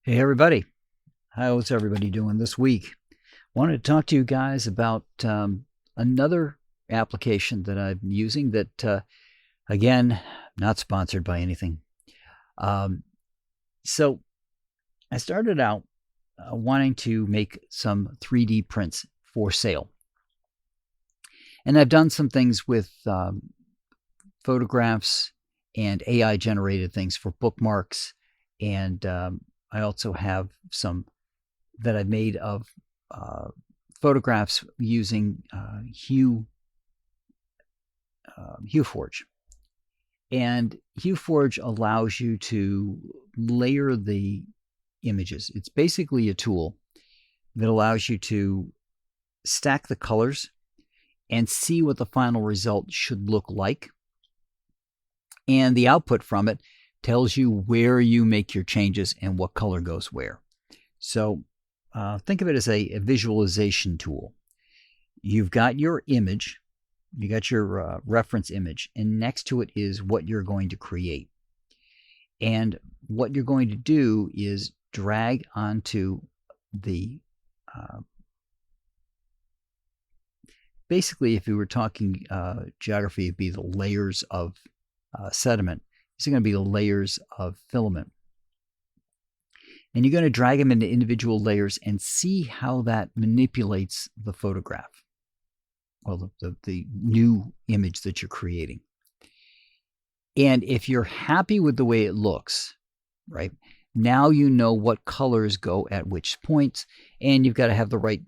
Hey everybody, how's everybody doing this week? Wanted to talk to you guys about another application that I'm using that, again, not sponsored by anything. Um, so I started out wanting to make some 3D prints for sale. And I've done some things with photographs and AI generated things for bookmarks. And I also have some that I've made of photographs using HueForge. And HueForge allows you to layer the images. It's basically a tool that allows you to stack the colors and see what the final result should look like. And the output from it tells you where you make your changes and what color goes where. So think of it as a visualization tool. You've got your image, you got your reference image, and next to it is what you're going to create. And what you're going to do is drag onto the basically, if you were talking geography, it'd be the layers of sediment. These are going to be the layers of filament. And you're going to drag them into individual layers and see how that manipulates the photograph, well, the new image that you're creating. And if you're happy with the way it looks, right, now you know what colors go at which points, and you've got to have the right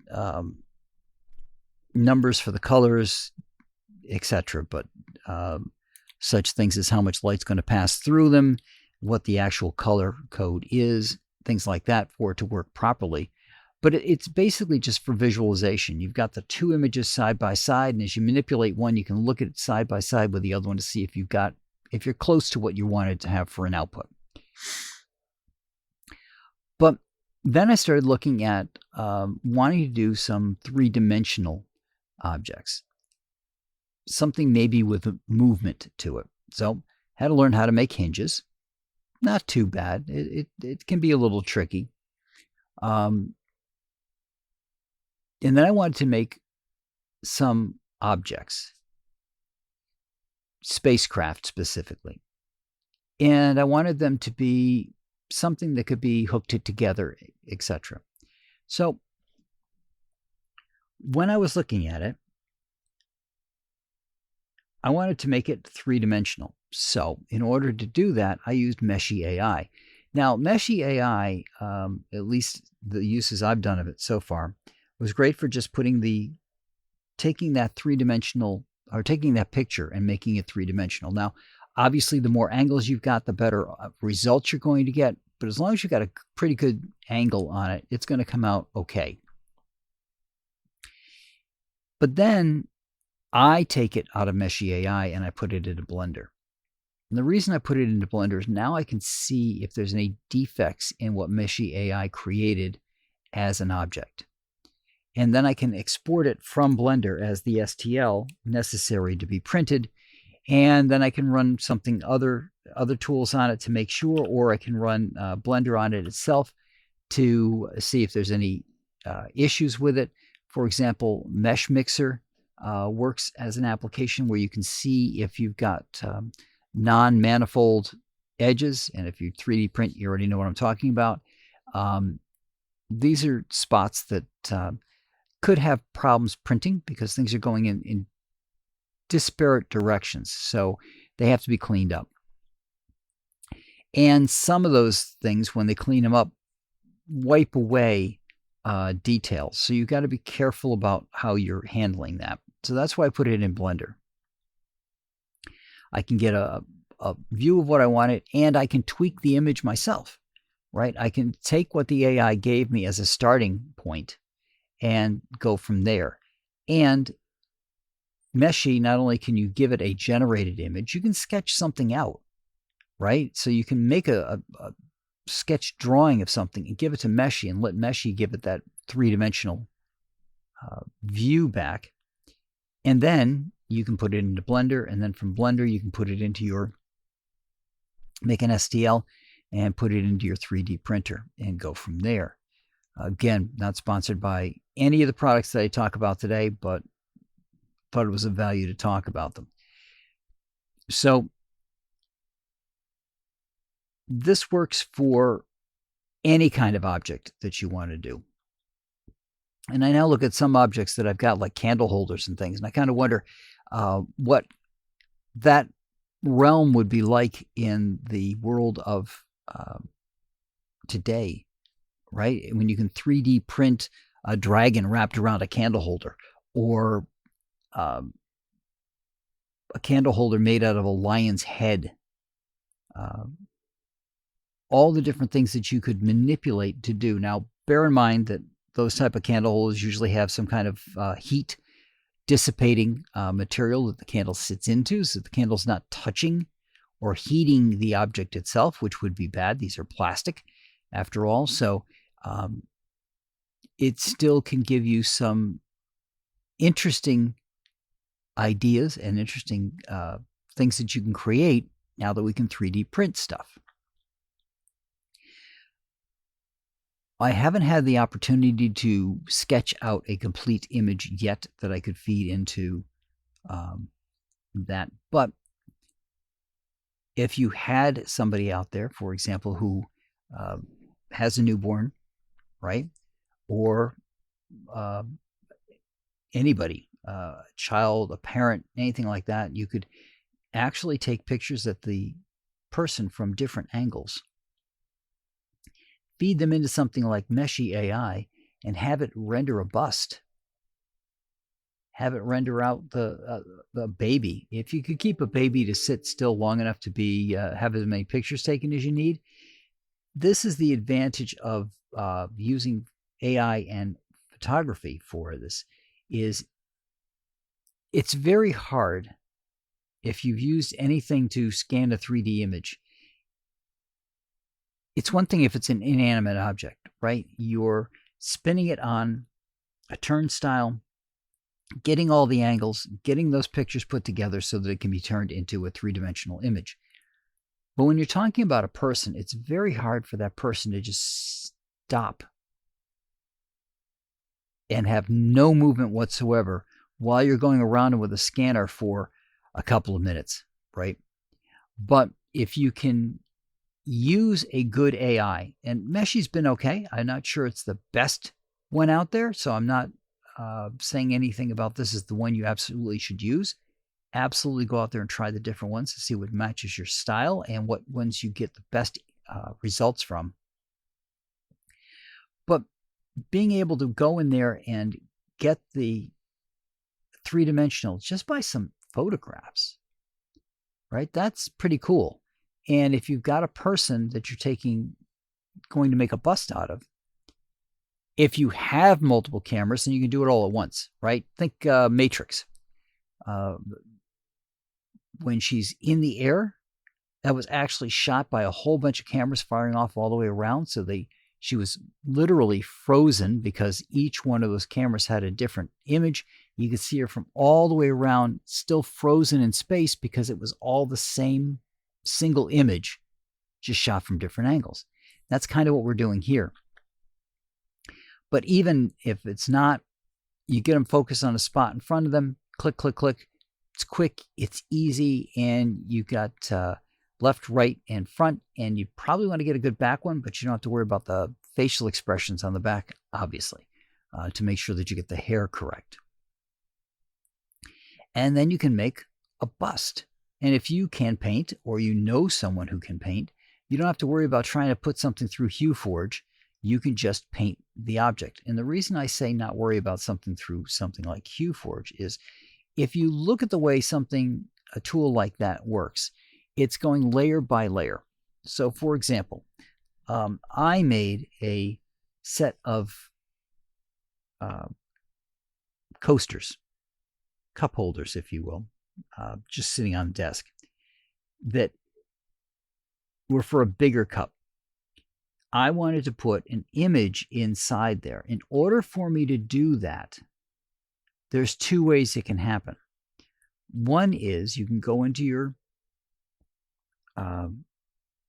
numbers for the colors, etc. But such things as how much light's going to pass through them, what the actual color code is, things like that for it to work properly. But it's basically just for visualization. You've got the two images side by side, and as you manipulate one, you can look at it side by side with the other one to see if you're close to what you wanted to have for an output. But then I started looking at wanting to do some three-dimensional objects, something maybe with a movement to it. So had to learn how to make hinges. Not too bad. It can be a little tricky. And then I wanted to make some objects, spacecraft specifically. And I wanted them to be something that could be hooked together, etc. So when I was looking at it, I wanted to make it three-dimensional. So in order to do that, I used Meshy AI. Now, Meshy AI, at least the uses I've done of it so far, was great for just taking that three-dimensional, or taking that picture and making it three-dimensional. Now, obviously, the more angles you've got, the better results you're going to get. But as long as you've got a pretty good angle on it, it's going to come out okay. But then I take it out of Meshy AI and I put it into Blender. And the reason I put it into Blender is now I can see if there's any defects in what Meshy AI created as an object. And then I can export it from Blender as the STL necessary to be printed. And then I can run something other tools on it to make sure, or I can run Blender on it itself to see if there's any issues with it. For example, Mesh Mixer works as an application where you can see if you've got non-manifold edges, and if you 3D print, you already know what I'm talking about. These are spots that could have problems printing because things are going in disparate directions, so they have to be cleaned up. And some of those things, when they clean them up, wipe away details. So you've got to be careful about how you're handling that. So that's why I put it in Blender. I can get a view of what I wanted, and I can tweak the image myself, right? I can take what the AI gave me as a starting point and go from there. And Meshy, not only can you give it a generated image, you can sketch something out, right? So you can make a sketch drawing of something and give it to Meshy and let Meshy give it that three-dimensional view back. And then you can put it into Blender, and then from Blender you can put it into make an STL, and put it into your 3D printer and go from there. Again, not sponsored by any of the products that I talk about today, but thought it was of value to talk about them. So this works for any kind of object that you want to do. And I now look at some objects that I've got, like candle holders and things, and I kind of wonder what that realm would be like in the world of today, right? When you can 3D print a dragon wrapped around a candle holder, or a candle holder made out of a lion's head. All the different things that you could manipulate to do. Now, bear in mind that those type of candle holders usually have some kind of heat dissipating material that the candle sits into, so the candle's not touching or heating the object itself, which would be bad. These are plastic, after all, so it still can give you some interesting ideas and interesting things that you can create now that we can 3D print stuff. I haven't had the opportunity to sketch out a complete image yet that I could feed into that. But if you had somebody out there, for example, who has a newborn, right? Or anybody, a child, a parent, anything like that, you could actually take pictures of the person from different angles, feed them into something like Meshy AI, and have it render a bust. Have it render out the baby. If you could keep a baby to sit still long enough to be have as many pictures taken as you need, this is the advantage of using AI and photography for this. Is it's very hard if you've used anything to scan a 3D image. It's one thing if it's an inanimate object, right? You're spinning it on a turnstile, getting all the angles, getting those pictures put together so that it can be turned into a three-dimensional image. But when you're talking about a person, it's very hard for that person to just stop and have no movement whatsoever while you're going around with a scanner for a couple of minutes, right? But if you can use a good AI, and Meshy's been okay. I'm not sure it's the best one out there, so I'm not saying anything about this is the one you absolutely should use. Absolutely go out there and try the different ones to see what matches your style and what ones you get the best results from. But being able to go in there and get the three-dimensional just by some photographs, right? That's pretty cool. And if you've got a person that you're going to make a bust out of, if you have multiple cameras, then you can do it all at once, right? Think Matrix. When she's in the air, that was actually shot by a whole bunch of cameras firing off all the way around. So she was literally frozen because each one of those cameras had a different image. You could see her from all the way around, still frozen in space because it was all the same single image, just shot from different angles. That's kind of what we're doing here. But even if it's not, you get them focused on a spot in front of them, click, click, click. It's quick, it's easy, and you got left, right, and front, and you probably want to get a good back one, but you don't have to worry about the facial expressions on the back, obviously, to make sure that you get the hair correct. And then you can make a bust. And if you can paint, or you know someone who can paint, you don't have to worry about trying to put something through HueForge. You can just paint the object. And the reason I say not worry about something through something like HueForge is if you look at the way a tool like that works, it's going layer by layer. So for example, I made a set of coasters, cup holders, if you will, just sitting on the desk, that were for a bigger cup. I wanted to put an image inside there. In order for me to do that, there's two ways it can happen. One is you can go into your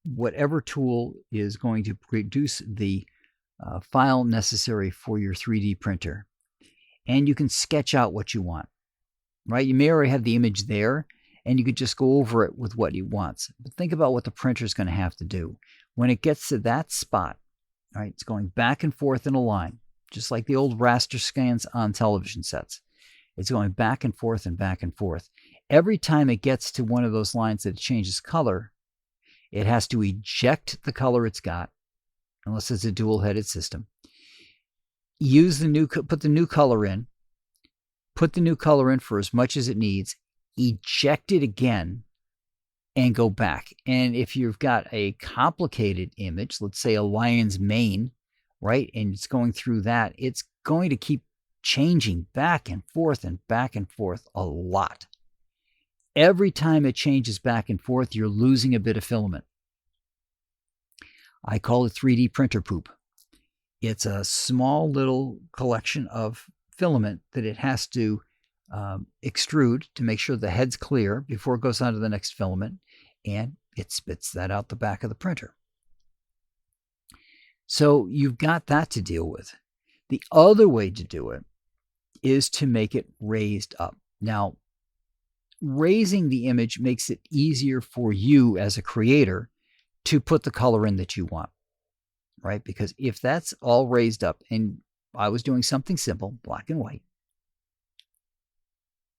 whatever tool is going to produce the file necessary for your 3D printer. And you can sketch out what you want, right? You may already have the image there, and you could just go over it with what you want. But think about what the printer is going to have to do. When it gets to that spot, right, it's going back and forth in a line, just like the old raster scans on television sets. It's going back and forth and back and forth. Every time it gets to one of those lines that it changes color, it has to eject the color it's got, unless it's a dual-headed system. Put the new color in. Put the new color in for as much as it needs. Eject it again and go back. And if you've got a complicated image, let's say a lion's mane, right, and it's going through that, it's going to keep changing back and forth a lot. Every time it changes back and forth, you're losing a bit of filament. I call it 3D printer poop. It's a small little collection of filament that it has to extrude to make sure the head's clear before it goes on to the next filament, and it spits that out the back of the printer. So you've got that to deal with. The other way to do it is to make it raised up. Now, raising the image makes it easier for you as a creator to put the color in that you want, right? Because if that's all raised up, and I was doing something simple, black and white,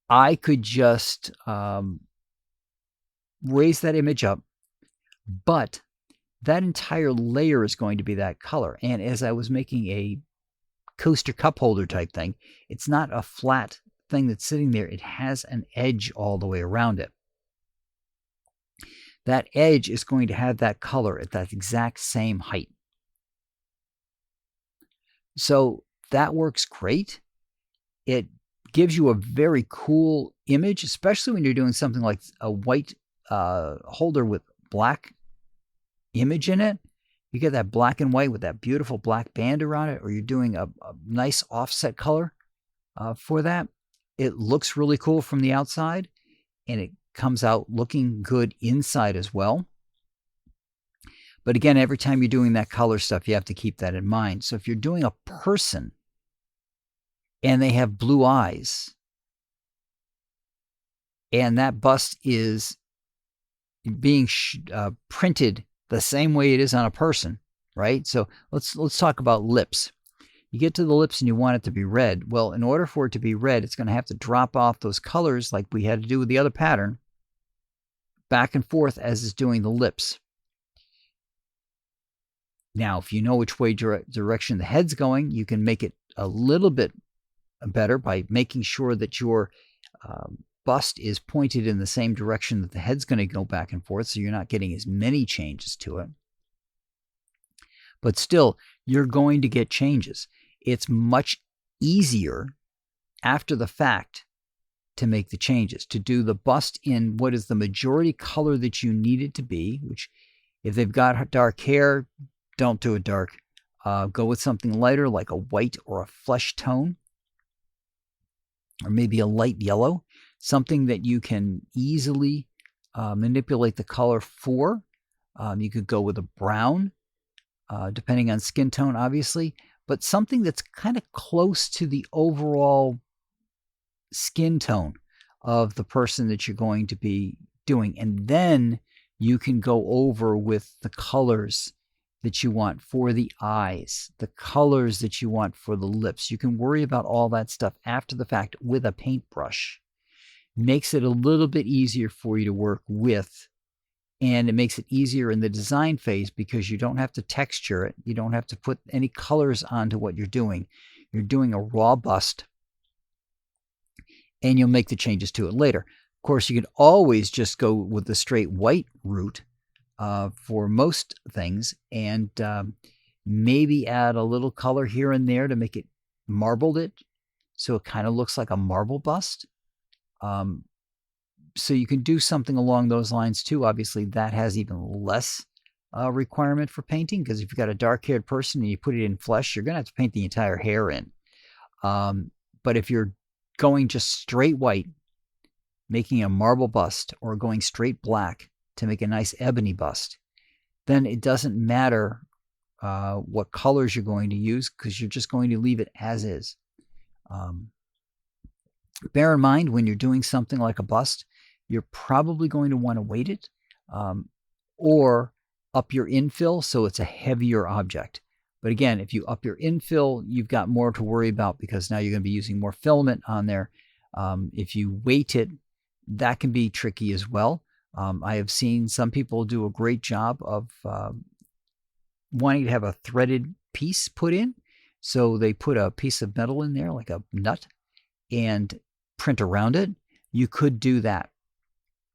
I could just raise that image up, but that entire layer is going to be that color. And as I was making a coaster cup holder type thing, it's not a flat thing that's sitting there. It has an edge all the way around it. That edge is going to have that color at that exact same height. So that works great. It gives you a very cool image, especially when you're doing something like a white holder with black image in it. You get that black and white with that beautiful black band around it, or you're doing a nice offset color for that. It looks really cool from the outside, and it comes out looking good inside as well. But again, every time you're doing that color stuff, you have to keep that in mind. So if you're doing a person and they have blue eyes, and that bust is being printed the same way it is on a person, right? So let's talk about lips. You get to the lips and you want it to be red. Well, in order for it to be red, it's going to have to drop off those colors like we had to do with the other pattern, back and forth as it's doing the lips. Now, if you know which way direction the head's going, you can make it a little bit better by making sure that your bust is pointed in the same direction that the head's going to go back and forth, so you're not getting as many changes to it. But still, you're going to get changes. It's much easier after the fact to make the changes, to do the bust in what is the majority color that you need it to be, which if they've got dark hair, don't do it dark. Go with something lighter like a white or a flesh tone, or maybe a light yellow, something that you can easily manipulate the color for. You could go with a brown, depending on skin tone, obviously, but something that's kind of close to the overall skin tone of the person that you're going to be doing. And then you can go over with the colors that you want for the eyes, the colors that you want for the lips. You can worry about all that stuff after the fact with a paintbrush. Makes it a little bit easier for you to work with, and it makes it easier in the design phase because you don't have to texture it. You don't have to put any colors onto what you're doing. You're doing a raw bust, and you'll make the changes to it later. Of course, you can always just go with the straight white route for most things, and maybe add a little color here and there to make it marbled it, so it kind of looks like a marble bust. So you can do something along those lines too. Obviously, that has even less requirement for painting, because if you've got a dark-haired person and you put it in flesh, you're going to have to paint the entire hair in. But if you're going just straight white, making a marble bust, or going straight black to make a nice ebony bust, then it doesn't matter what colors you're going to use, because you're just going to leave it as is. Bear in mind, when you're doing something like a bust, you're probably going to want to weight it or up your infill so it's a heavier object. But again, if you up your infill, you've got more to worry about, because now you're going to be using more filament on there. If you weight it, that can be tricky as well. I have seen some people do a great job of wanting to have a threaded piece put in. So they put a piece of metal in there, like a nut, and print around it. You could do that,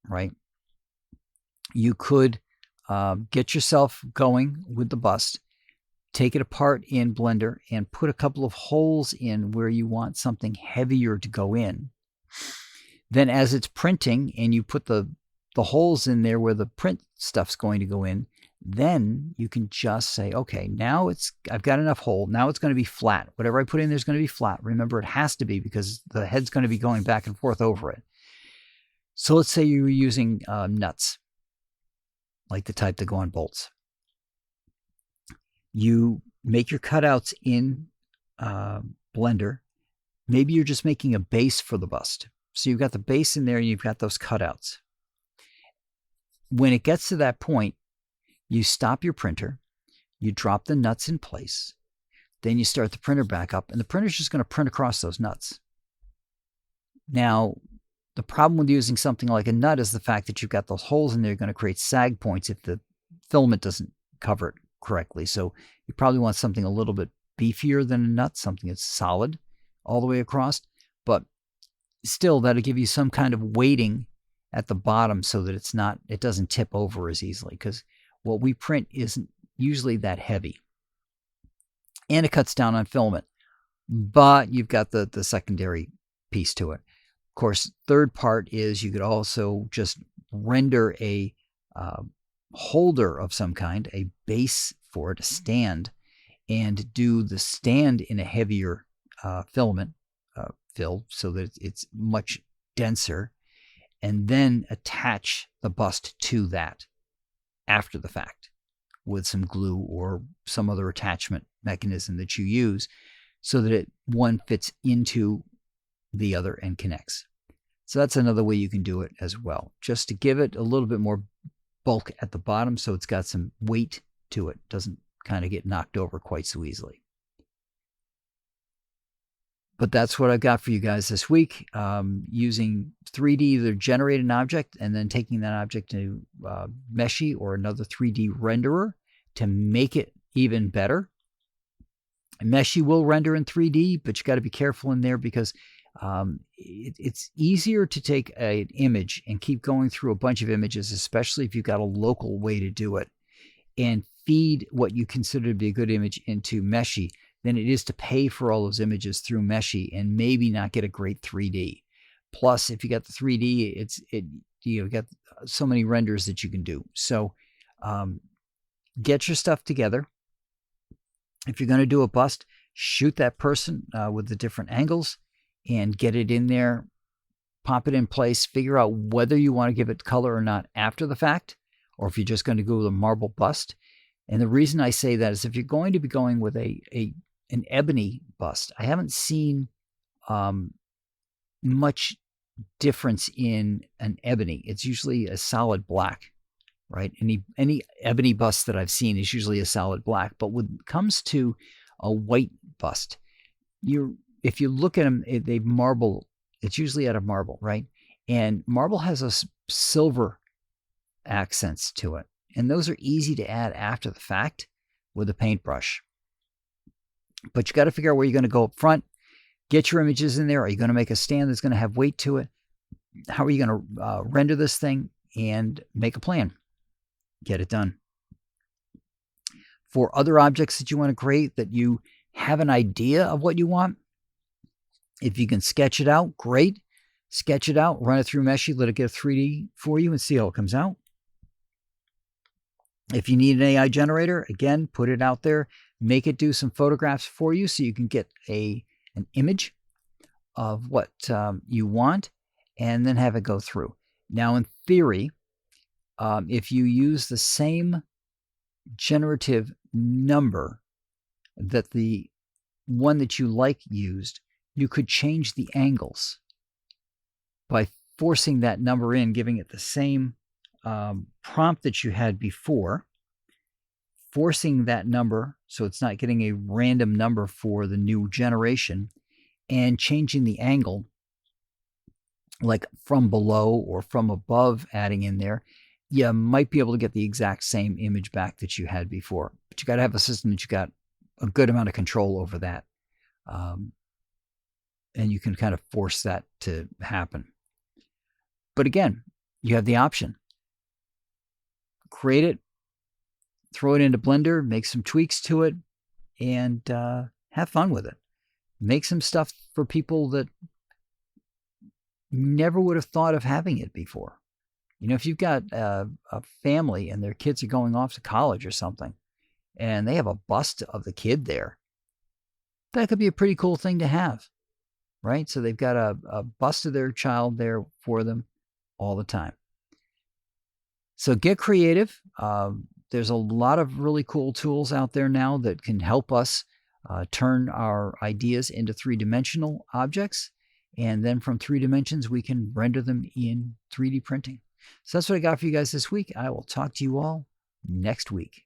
right? You could get yourself going with the bust, take it apart in Blender, and put a couple of holes in where you want something heavier to go in. Then as it's printing and you put the holes in there where the print stuff's going to go in, then you can just say, okay, now I've got enough hole. Now it's going to be flat. Whatever I put in there is going to be flat. Remember, it has to be, because the head's going to be going back and forth over it. So let's say you were using nuts, like the type that go on bolts. You make your cutouts in Blender. Maybe you're just making a base for the bust. So you've got the base in there and you've got those cutouts. When it gets to that point, you stop your printer, you drop the nuts in place, then you start the printer back up, and the printer's just going to print across those nuts. Now, the problem with using something like a nut is the fact that you've got those holes in there, going to create sag points if the filament doesn't cover it correctly. So you probably want something a little bit beefier than a nut, something that's solid all the way across. But still, that'll give you some kind of weighting at the bottom so that it doesn't tip over as easily, because what we print isn't usually that heavy. And it cuts down on filament. But you've got the secondary piece to it. Of course, third part is you could also just render a holder of some kind, a base for it, a stand, and do the stand in a heavier filament fill so that it's much denser, and then attach the bust to that after the fact with some glue or some other attachment mechanism that you use, so that one fits into the other and connects. So that's another way you can do it as well, just to give it a little bit more bulk at the bottom so it's got some weight to it. Doesn't kind of get knocked over quite so easily. But that's what I've got for you guys this week, using 3D, either generate an object and then taking that object to Meshy or another 3D renderer to make it even better. Meshy will render in 3D, but you got to be careful in there, because it's easier to take an image and keep going through a bunch of images, especially if you've got a local way to do it, and feed what you consider to be a good image into Meshy, than it is to pay for all those images through Meshy and maybe not get a great 3D. Plus, if you got the 3D, you got so many renders that you can do. So get your stuff together. If you're going to do a bust, shoot that person with the different angles and get it in there, pop it in place, figure out whether you want to give it color or not after the fact, or if you're just going to go with a marble bust. And the reason I say that is if you're going to be going with an ebony bust, I haven't seen much difference in an ebony. It's usually a solid black, right? Any ebony bust that I've seen is usually a solid black. But when it comes to a white bust, if you look at them, they marble. It's usually out of marble, right? And marble has a silver accents to it, and those are easy to add after the fact with a paintbrush. But you got to figure out where you're going to go up front. Get your images in there. Are you going to make a stand that's going to have weight to it? How are you going to render this thing? And make a plan. Get it done. For other objects that you want to create, that you have an idea of what you want, if you can sketch it out, great. Sketch it out, run it through Meshy, let it get a 3D for you and see how it comes out. If you need an AI generator, again, put it out there. Make it do some photographs for you so you can get an image of what you want, and then have it go through. Now, in theory, if you use the same generative number that the one that you like used, you could change the angles by forcing that number in, giving it the same prompt that you had before, forcing that number so it's not getting a random number for the new generation, and changing the angle, like from below or from above, adding in there, you might be able to get the exact same image back that you had before. But you got to have a system that you got a good amount of control over that. And you can kind of force that to happen. But again, you have the option. Create it, throw it into Blender, make some tweaks to it, and have fun with it. Make some stuff for people that never would have thought of having it before. You know, if you've got a family and their kids are going off to college or something, and they have a bust of the kid there, that could be a pretty cool thing to have, right? So they've got a bust of their child there for them all the time. So get creative. There's a lot of really cool tools out there now that can help us turn our ideas into three-dimensional objects. And then from 3 dimensions, we can render them in 3D printing. So that's what I got for you guys this week. I will talk to you all next week.